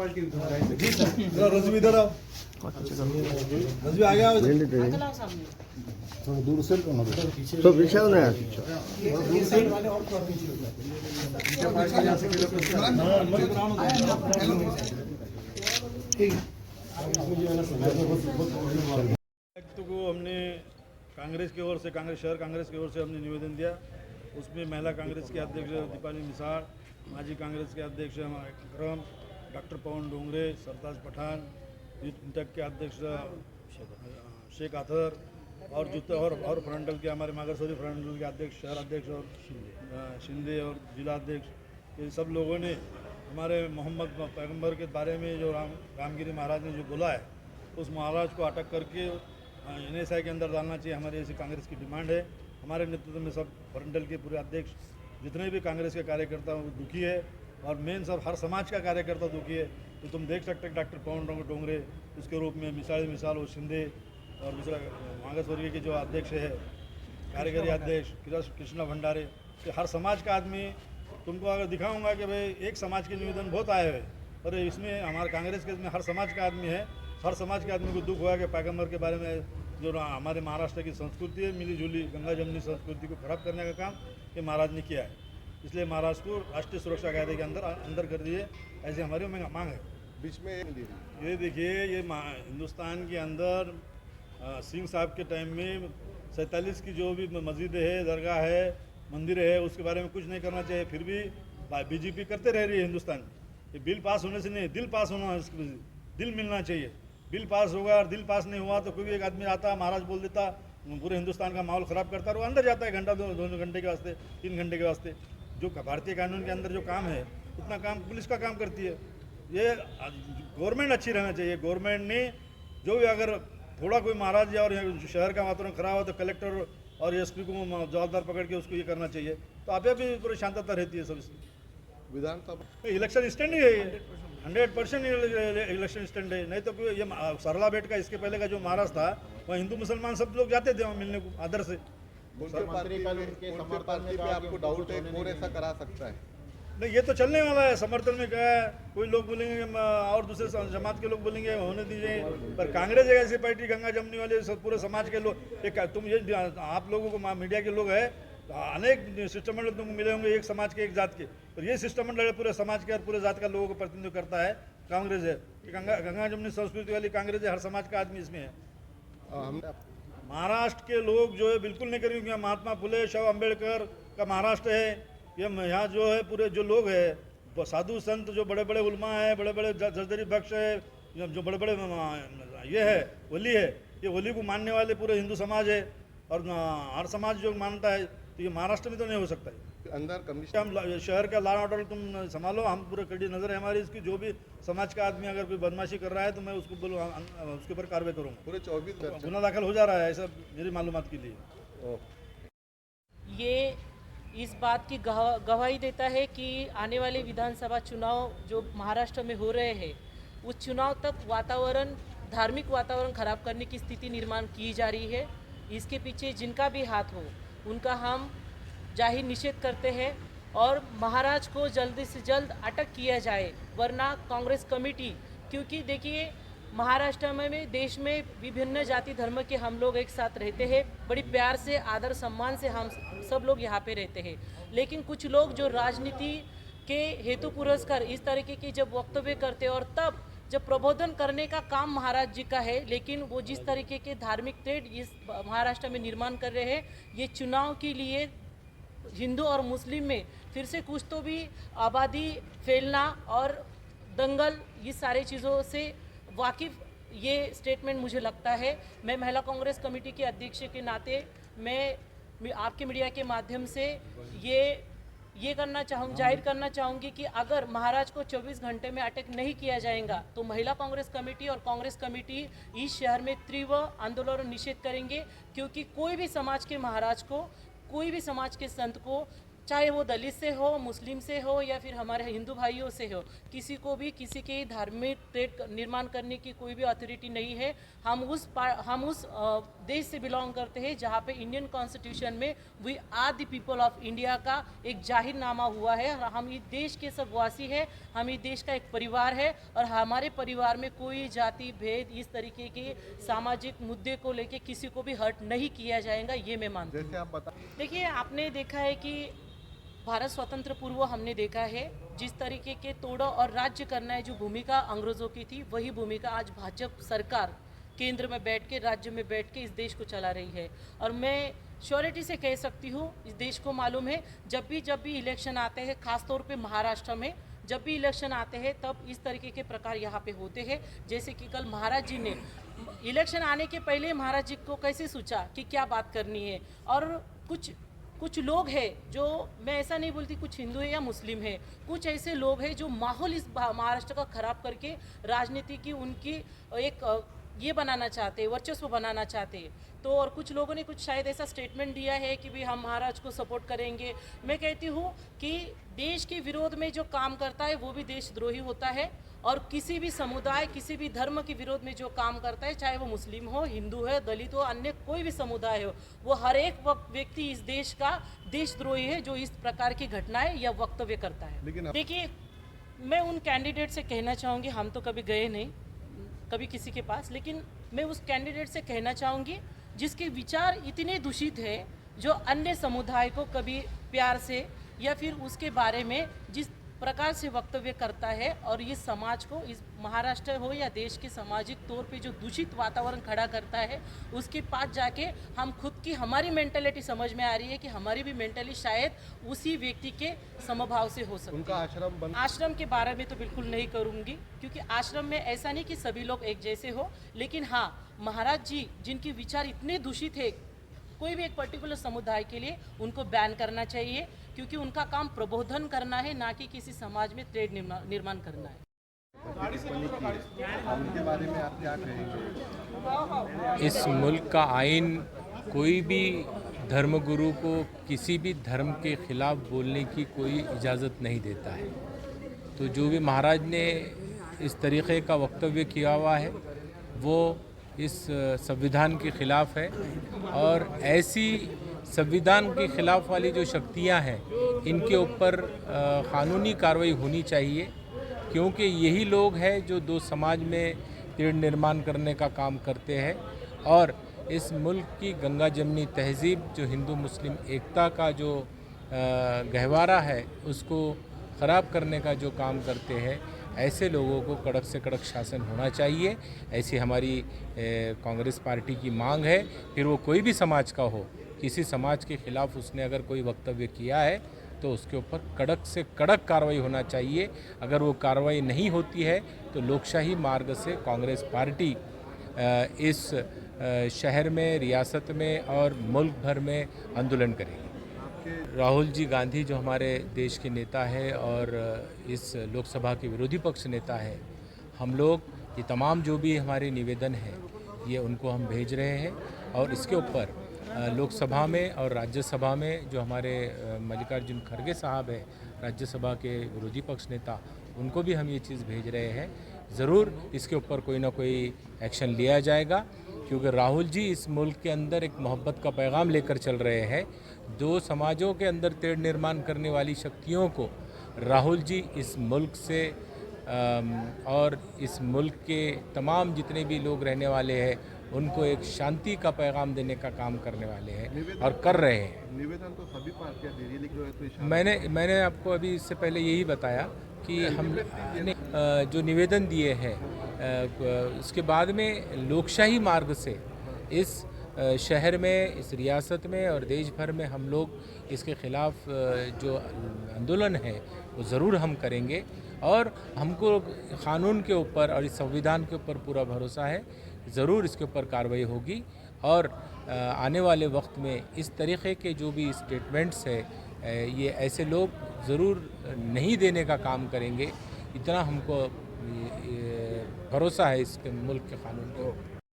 जी sir. Razvi इधर आओ, रजवी आगे आओ। थोड़ा दूर से तो विशाल नहीं को हमने कांग्रेस की ओर से, कांग्रेस शहर कांग्रेस की ओर से हमने निवेदन दिया। उसमें महिला कांग्रेस के अध्यक्ष दीपाली मिसाळ, माजी कांग्रेस के अध्यक्ष अकरम, डॉक्टर पवन डोंगरे, सरताज पठान, यूथ इंटक के अध्यक्ष शेख आथर और फ्रंटल के हमारे मागरसौरी फ्रंटल के अध्यक्ष, शहर अध्यक्ष और शिंदे और जिला अध्यक्ष, ये सब लोगों ने हमारे मोहम्मद पैगंबर के बारे में जो रामगिरी महाराज ने जो बोला है, उस महाराज को अटक करके NSI के अंदर डालना चाहिए। हमारी ऐसी कांग्रेस की डिमांड है। हमारे नेतृत्व में सब फ्रंटल के पूरे अध्यक्ष, जितने भी कांग्रेस के कार्यकर्ता वो दुखी है, और मेन सब हर समाज का कार्यकर्ता दुखी है। तो तुम देख सकते हैं डॉक्टर पवन डोंगरे उसके रूप में मिसाल और शिंदे, और दूसरा मागरसौरी के जो अध्यक्ष है, कार्यकारी अध्यक्ष कृष्णा भंडारे, तो हर समाज का आदमी। तुमको अगर दिखाऊंगा कि भाई एक समाज के निवेदन बहुत आए हुए, और इसमें हमारे कांग्रेस के इसमें हर समाज का आदमी है। हर समाज के आदमी को दुख हुआ कि पैगंबर के बारे में जो हमारे महाराष्ट्र की संस्कृति है, मिली जुली गंगा जमनी संस्कृति को खराब करने का काम ये महाराज ने किया है। इसलिए महाराज को राष्ट्रीय सुरक्षा कायदे के अंदर कर दिए, ऐसी हमारी मांग है। बीच में ये देखिए, ये हिंदुस्तान के अंदर सिंह साहब के टाइम में 47 की जो भी मस्जिद है, दरगाह है, मंदिर है, उसके बारे में कुछ नहीं करना चाहिए। फिर भी BJP करते रह रही है हिंदुस्तान में। ये बिल पास होने से नहीं, दिल पास होना, दिल मिलना चाहिए। बिल पास होगा और दिल पास नहीं हुआ तो कोई भी एक आदमी आता, महाराज बोल देता, पूरे हिंदुस्तान का माहौल ख़राब करता, और वो अंदर जाता है घंटा 2 घंटे के वास्ते, 3 घंटे के वास्ते। जो भारतीय कानून के अंदर जो काम है, उतना काम पुलिस का काम करती है। ये गवर्नमेंट अच्छी रहना चाहिए। गवर्नमेंट ने जो भी अगर थोड़ा कोई महाराज या और शहर का वातावरण खराब हो तो कलेक्टर और SP को जवाबदार पकड़ के उसको ये करना चाहिए, तो आप भी पूरी शांतता रहती है सब। विधानसभा इलेक्शन स्टैंड ही है, 100% इलेक्शन स्टैंड है। नहीं तो कोई ये सरला बेट का इसके पहले का जो महाराज था, वहाँ हिंदू मुसलमान सब लोग जाते थे वहाँ मिलने को आदर से। पार्टी पे आपको डाउट है कौन ऐसा करा सकता है? नहीं, ये तो चलने वाला है। समर्थन में क्या है, कोई लोग बोलेंगे और दूसरे जमात के लोग बोलेंगे होने दीजिए, पर कांग्रेस एक ऐसी पार्टी गंगा जमनी वाले पूरे समाज के लोग, एक तुम ये आप लोगों को मीडिया के लोग हैं, अनेक शिष्टमंडल तुमको मिले होंगे एक समाज के, एक जात के, और ये शिष्टमंडल पूरे समाज के और पूरे जात का लोगों को प्रतिनिधित्व करता है। कांग्रेस है, गंगा जमनी संस्कृति वाली कांग्रेस है, हर समाज का आदमी इसमें है। महाराष्ट्र के लोग जो है बिल्कुल नहीं करेंगे, क्योंकि महात्मा फुले, शव अम्बेडकर का महाराष्ट्र है। ये यहाँ जो है पूरे जो लोग हैं, साधु संत, जो बड़े बड़े उलमा है, बड़े बड़े जरदरी बख्श है, जो बड़े बड़े ये है वली है, ये वली को मानने वाले पूरे हिंदू समाज है, और हर समाज जो मानता है। तो ये महाराष्ट्र में तो नहीं हो सकता है। अंदर कमिश्नर हम शहर का लॉ एंड ऑर्डर तुम संभालो, हम पूरे कड़ी नज़र है हमारी इसकी। जो भी समाज का आदमी अगर कोई बदमाशी कर रहा है तो मैं उसको बोलूँ, उसके ऊपर कार्रवाई करूँगा। पूरे 24 गुना दाखिल हो जा रहा है, ऐसा मेरी मालूमात के लिए। ये इस बात की गवाही देता है कि आने वाले विधानसभा चुनाव जो महाराष्ट्र में हो रहे हैं, उस चुनाव तक वातावरण, धार्मिक वातावरण खराब करने की स्थिति निर्माण की जा रही है। इसके पीछे जिनका भी हाथ हो उनका हम जाहिर निषेध करते हैं, और महाराज को जल्दी से जल्द अटक किया जाए, वरना कांग्रेस कमेटी, क्योंकि देखिए महाराष्ट्र में देश में विभिन्न जाति धर्म के हम लोग एक साथ रहते हैं, बड़ी प्यार से, आदर सम्मान से हम सब लोग यहाँ पे रहते हैं। लेकिन कुछ लोग जो राजनीति के हेतु पुरस्कार इस तरीके की जब वक्तव्य करते हैं, और तब जब प्रबोधन करने का काम महाराज जी का है, लेकिन वो जिस तरीके के धार्मिक ट्रेड इस महाराष्ट्र में निर्माण कर रहे हैं, ये चुनाव के लिए हिंदू और मुस्लिम में फिर से कुछ तो भी आबादी फैलना और दंगल, ये सारी चीज़ों से वाकिफ़ ये स्टेटमेंट मुझे लगता है। मैं महिला कांग्रेस कमेटी के अध्यक्ष के नाते मैं आपके मीडिया के माध्यम से ये जाहिर करना चाहूँगी कि अगर महाराज को 24 घंटे में अटैक नहीं किया जाएगा तो महिला कांग्रेस कमेटी और कांग्रेस कमेटी इस शहर में तीव्र आंदोलन और निषेध करेंगे, क्योंकि कोई भी समाज के महाराज को, कोई भी समाज के संत को चाहे वो दलित से हो, मुस्लिम से हो या फिर हमारे हिंदू भाइयों से हो, किसी को भी किसी के धार्मिक ट्रेड निर्माण करने की कोई भी अथॉरिटी नहीं है। हम उस देश से बिलोंग करते हैं जहाँ पे इंडियन कॉन्स्टिट्यूशन में we are the people of India का एक जाहिरनामा हुआ है। हम इस देश के सब वासी हैं, हम इस देश का एक परिवार है और हमारे परिवार में कोई जाति भेद इस तरीके के सामाजिक मुद्दे को लेके किसी को भी हर्ट नहीं किया जाएगा, ये मैं मानती हूँ। जैसे आप बता देखिए, आपने देखा है कि भारत स्वतंत्र पूर्व हमने देखा है जिस तरीके के तोड़ो और राज्य करना है जो भूमिका अंग्रेजों की थी, वही भूमिका आज भाजपा सरकार केंद्र में बैठ के, राज्य में बैठ के इस देश को चला रही है। और मैं श्योरिटी से कह सकती हूँ, इस देश को मालूम है जब भी इलेक्शन आते हैं, खासतौर पे महाराष्ट्र में जब भी इलेक्शन आते हैं तब इस तरीके के प्रकार यहाँ पे होते हैं। जैसे कि कल महाराज जी ने इलेक्शन आने के पहले महाराज जी को कैसे सोचा कि क्या बात करनी है। और कुछ लोग हैं जो, मैं ऐसा नहीं बोलती कुछ हिंदू है या मुस्लिम है, कुछ ऐसे लोग हैं जो माहौल इस महाराष्ट्र का खराब करके राजनीति की उनकी एक ये बनाना चाहते हैं, वर्चस्व बनाना चाहते हैं। तो और कुछ लोगों ने कुछ शायद ऐसा स्टेटमेंट दिया है कि भी हम महाराज को सपोर्ट करेंगे। मैं कहती हूँ कि देश के विरोध में जो काम करता है वो भी देशद्रोही होता है, और किसी भी समुदाय, किसी भी धर्म के विरोध में जो काम करता है, चाहे वो मुस्लिम हो, हिंदू है, दलित हो, अन्य कोई भी समुदाय हो, वो हर एक व्यक्ति इस देश का देशद्रोही है जो इस प्रकार की घटनाएं या वक्तव्य करता है। लेकिन देखिए, मैं उन कैंडिडेट से कहना चाहूँगी, हम तो कभी गए नहीं कभी किसी के पास, लेकिन मैं उस कैंडिडेट से कहना चाहूँगी जिसके विचार इतने दूषित है, जो अन्य समुदाय को कभी प्यार से या फिर उसके बारे में जिस प्रकार से वक्तव्य करता है और ये समाज को, इस महाराष्ट्र हो या देश के सामाजिक तौर पे जो दूषित वातावरण खड़ा करता है, उसके पास जाके हम खुद की हमारी मेंटालिटी समझ में आ रही है कि हमारी भी मेंटली शायद उसी व्यक्ति के समभाव से हो सकती उनका है। आश्रम के बारे में तो बिल्कुल नहीं करूँगी, क्योंकि आश्रम में ऐसा नहीं कि सभी लोग एक जैसे हो, लेकिन हाँ, महाराज जी जिनके विचार इतने दूषित है, कोई भी एक पर्टिकुलर समुदाय के लिए उनको बैन करना चाहिए, क्योंकि उनका काम प्रबोधन करना है, ना कि किसी समाज में ट्रेड निर्माण करना है। उनके बारे में आप क्या कहेंगे? इस मुल्क का आइन कोई भी धर्मगुरु को किसी भी धर्म के खिलाफ बोलने की कोई इजाज़त नहीं देता है। तो जो भी महाराज ने इस तरीक़े का वक्तव्य किया हुआ है वो इस संविधान के ख़िलाफ़ है, और ऐसी संविधान के ख़िलाफ़ वाली जो शक्तियां हैं इनके ऊपर क़ानूनी कार्रवाई होनी चाहिए, क्योंकि यही लोग हैं जो दो समाज में तीर निर्माण करने का काम करते हैं और इस मुल्क की गंगा जमनी तहज़ीब, जो हिंदू मुस्लिम एकता का जो गहवारा है, उसको ख़राब करने का जो काम करते हैं। ऐसे लोगों को कड़क से कड़क शासन होना चाहिए, ऐसी हमारी कांग्रेस पार्टी की मांग है। फिर वो कोई भी समाज का हो, किसी समाज के ख़िलाफ़ उसने अगर कोई वक्तव्य किया है तो उसके ऊपर कड़क से कड़क कार्रवाई होना चाहिए। अगर वो कार्रवाई नहीं होती है तो लोकशाही मार्ग से कांग्रेस पार्टी इस शहर में, रियासत में और मुल्क भर में आंदोलन करेगी। राहुल जी गांधी जो हमारे देश के नेता है और इस लोकसभा के विरोधी पक्ष नेता है, हम लोग ये तमाम जो भी हमारे निवेदन हैं ये उनको हम भेज रहे हैं, और इसके ऊपर लोकसभा में और राज्यसभा में जो हमारे मल्लिकार्जुन खड़गे साहब हैं, राज्यसभा के विरोधी पक्ष नेता, उनको भी हम ये चीज़ भेज रहे हैं। ज़रूर इसके ऊपर कोई ना कोई एक्शन लिया जाएगा, क्योंकि राहुल जी इस मुल्क के अंदर एक मोहब्बत का पैगाम लेकर चल रहे हैं। दो समाजों के अंदर तेड़ निर्माण करने वाली शक्तियों को राहुल जी इस मुल्क से और इस मुल्क के तमाम जितने भी लोग रहने वाले हैं उनको एक शांति का पैगाम देने का काम करने वाले हैं और कर रहे हैं। निवेदन तो सभी पार्टियां दे रही, लेकिन मैंने आपको अभी इससे पहले यही बताया कि हमने जो निवेदन दिए हैं उसके बाद में लोकशाही मार्ग से इस शहर में, इस रियासत में और देश भर में हम लोग इसके ख़िलाफ़ जो आंदोलन है वो ज़रूर हम करेंगे, और हमको क़ानून के ऊपर और इस संविधान के ऊपर पूरा भरोसा है। ज़रूर इसके ऊपर कार्रवाई होगी, और आने वाले वक्त में इस तरीक़े के जो भी स्टेटमेंट्स है ये ऐसे लोग ज़रूर नहीं देने का काम करेंगे। इतना हमको भरोसा है इस मुल्क के क़ानून को।